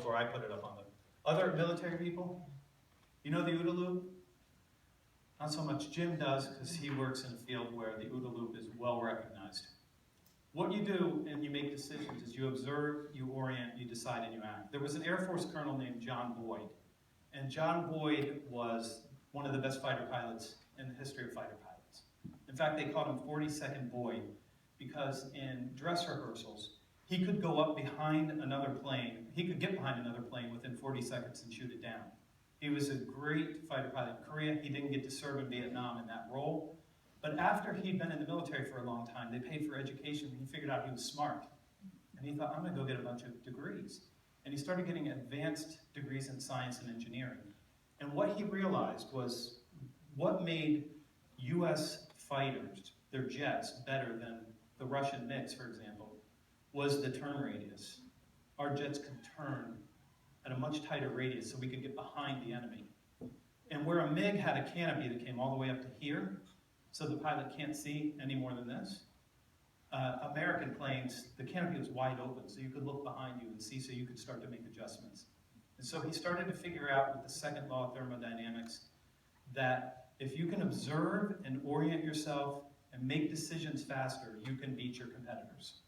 where I put it up on the other military people. You know the OODA loop? Not so much Jim does, because he works in a field where the OODA loop is well recognized. What you do and you make decisions is you observe, you orient, you decide, and you act. There was an Air Force colonel named John Boyd, and John Boyd was one of the best fighter pilots in the history of fighter pilots. In fact, they called him 42nd Boyd, because in dress rehearsals, he could go up behind another plane, he could get behind another plane within 40 seconds and shoot it down. He was a great fighter pilot in Korea. He didn't get to serve in Vietnam in that role. But after he'd been in the military for a long time, they paid for education, he figured out he was smart. And he thought, I'm gonna go get a bunch of degrees. And he started getting advanced degrees in science and engineering. And what he realized was what made US fighters, their jets, better than the Russian MiGs, for example, was the turn radius. Our jets could turn at a much tighter radius so we could get behind the enemy. And where a MiG had a canopy that came all the way up to here, so the pilot can't see any more than this, American planes, the canopy was wide open, so you could look behind you and see, so you could start to make adjustments. And so he started to figure out with the second law of thermodynamics that if you can observe and orient yourself and make decisions faster, you can beat your competitors.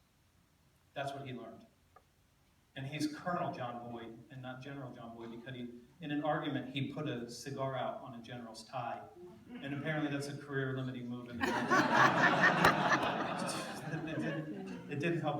That's what he learned. And he's Colonel John Boyd and not General John Boyd, because in an argument he put a cigar out on a general's tie. And apparently that's a career limiting move in the military. It didn't help us.